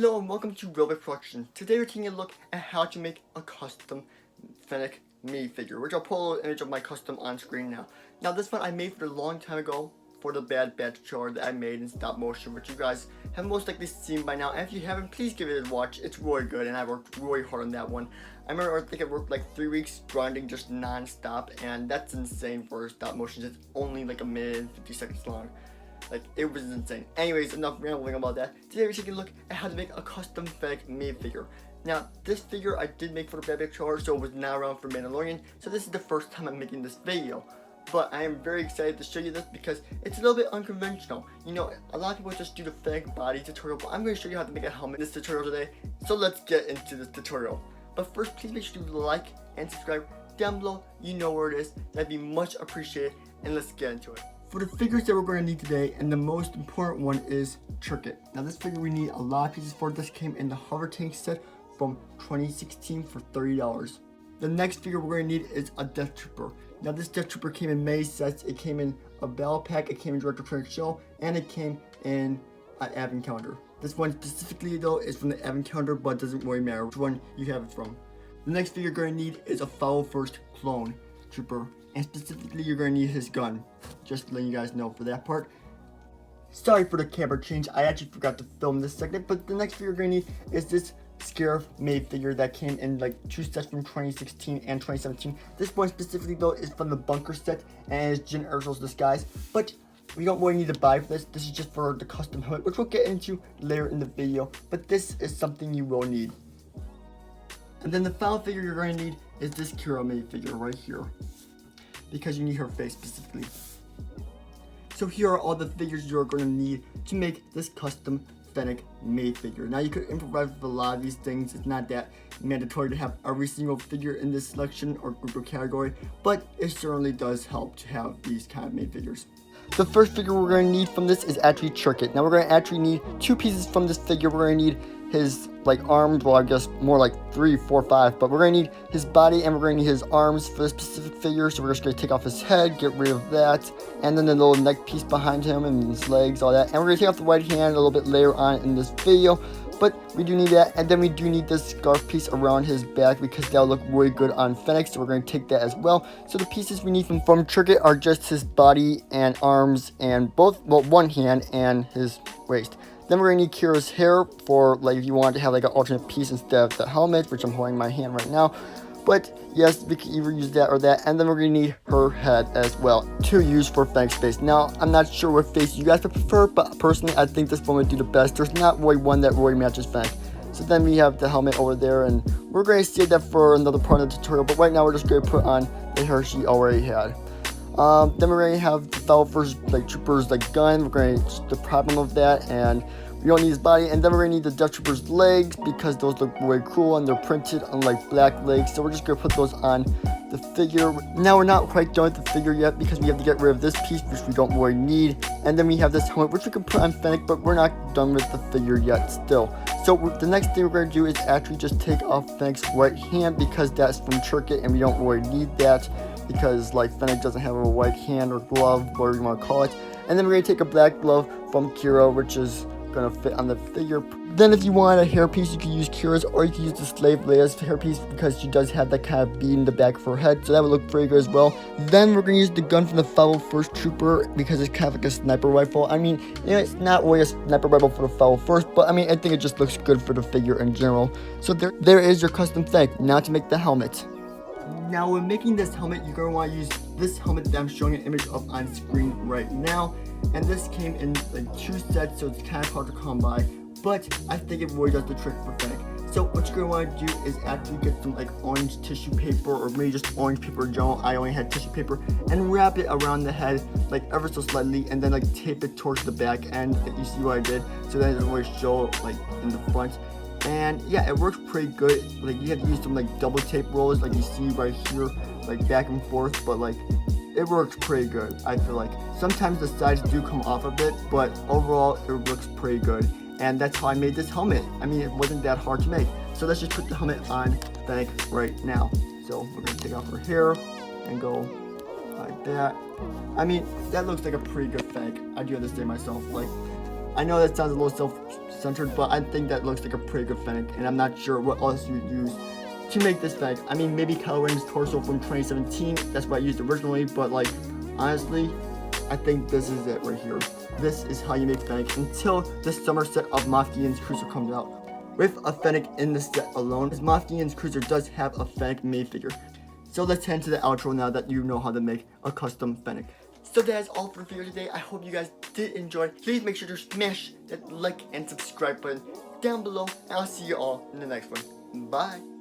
Hello and welcome to Robot Production. Today we're taking a look at how to make a custom Fennec minifigure, which I'll pull a little image of my custom on screen now. Now this one I made for a long time ago for the Bad Batch chart that I made in stop motion, which you guys have most likely seen by now. And if you haven't, please give it a watch. It's really good and I worked really hard on that one. I remember I think I worked like 3 weeks grinding just non-stop, and that's insane for stop motion. It's only like a minute and 50 seconds long. Like, it was insane. Anyways, enough rambling about that. Today we're taking a look at how to make a custom Fennec minifigure. Now, this figure I did make for the Bad Batch Char, so it was not around for Mandalorian, so this is the first time I'm making this video. But I am very excited to show you this because it's a little bit unconventional. You know, a lot of people just do the Fennec body tutorial, but I'm going to show you how to make a helmet in this tutorial today. So let's get into this tutorial. But first, please make sure to like and subscribe down below. You know where it is. That'd be much appreciated, and let's get into it. For the figures that we're going to need today, and the most important one is Trinket. Now this figure we need a lot of pieces for. This came in the Hover Tank set from 2016 for $30. The next figure we're going to need is a Death Trooper. Now this Death Trooper came in many sets. It came in a battle pack, it came in Director Training Show, and it came in an advent calendar. This one specifically though is from the advent calendar, but it doesn't really matter which one you have it from. The next figure you're going to need is a Follow First clone trooper. And specifically, you're going to need his gun. Just letting you guys know for that part. Sorry for the camera change. I actually forgot to film this segment. But the next figure you're going to need is this Scarif made figure that came in like 2 sets from 2016 and 2017. This one specifically though is from the Bunker set and is Jyn Erso's disguise. But we don't really need to buy for this. This is just for the custom helmet, which we'll get into later in the video. But this is something you will need. And then the final figure you're going to need is this Kira made figure right here, because you need her face specifically. So here are all the figures you're going to need to make this custom Fennec made figure. Now you could improvise with a lot of these things. It's not that mandatory to have every single figure in this selection or group or category, but it certainly does help to have these kind of made figures. The first figure we're going to need from this is actually Trinket. Now we're going to actually need 2 pieces from this figure. We're going to need his like arms, well I guess more like 3, 4, 5, but we're going to need his body and we're going to need his arms for this specific figure. So we're just going to take off his head, get rid of that, and then the little neck piece behind him and his legs, all that. And we're going to take off the right hand a little bit later on in this video, but we do need that. And then we do need this scarf piece around his back because that'll look really good on Fennec, so we're going to take that as well. So the pieces we need from Trinket are just his body and arms and both, well, one hand and his waist. Then we're going to need Kira's hair for like if you want to have like an alternate piece instead of the helmet, which I'm holding in my hand right now. But yes, we can either use that or that. And then we're going to need her head as well to use for Fennec's face. Now, I'm not sure what face you guys would prefer, but personally, I think this one would do the best. There's not really one that really matches Fennec. So then we have the helmet over there, and we're going to save that for another part of the tutorial. But right now, we're just going to put on the hair she already had. Then we're going to have the Follow First like Trooper's like gun. We're going to deprive him of that, and we don't need his body. And then we're going to need the Death Trooper's legs because those look really cool and they're printed on like black legs. So we're just going to put those on the figure. Now we're not quite done with the figure yet because we have to get rid of this piece, which we don't really need. And then we have this helmet, which we can put on Fennec, but we're not done with the figure yet still. So the next thing we're going to do is actually just take off Fennec's right hand because that's from Trinket and we don't really need that, because like Fennec doesn't have a white hand or glove, whatever you want to call it. And then we're going to take a black glove from Kira, which is going to fit on the figure. Then if you want a hairpiece, you can use Kira's, or you can use the Slave Leia's hairpiece because she does have that kind of bead in the back of her head, so that would look pretty good as well. Then we're going to use the gun from the Follow First Trooper because it's kind of like a sniper rifle. I mean, you know, it's not really a sniper rifle for the Follow First, but I mean, I think it just looks good for the figure in general. So there is your custom Fennec. Now to make the helmet. Now when making this helmet, you're going to want to use this helmet that I'm showing an image of on screen right now. And this came in like 2 sets, so it's kind of hard to come by, but I think it really does the trick for Fennec. So what you're going to want to do is actually get some like orange tissue paper, or maybe just orange paper in general. I only had tissue paper, and wrap it around the head like ever so slightly, and then like tape it towards the back end. You see what I did? So that it doesn't really show like in the front. And yeah, it works pretty good. Like you have to use some like double tape rollers, like you see right here, like back and forth, but like it works pretty good. I feel like sometimes the sides do come off a bit, but overall it looks pretty good. And that's how I made this helmet. I mean, it wasn't that hard to make. So let's just put the helmet on Fennec right now. So we're gonna take off her hair and go like that. I mean, that looks like a pretty good Fennec. I do have to say myself, like, I know that sounds a little centered, but I think that looks like a pretty good Fennec, and I'm not sure what else you would use to make this Fennec. I mean, maybe Kylo Ren's torso from 2017, that's what I used originally, but like, honestly, I think this is it right here. This is how you make Fennec until the summer set of Moff Gideon's Cruiser comes out. With a Fennec in the set alone, as Moff Gideon's Cruiser does have a Fennec made figure. So let's head to the outro now that you know how to make a custom Fennec. So that is all for the video today. I hope you guys did enjoy. Please make sure to smash that like and subscribe button down below. And I'll see you all in the next one. Bye.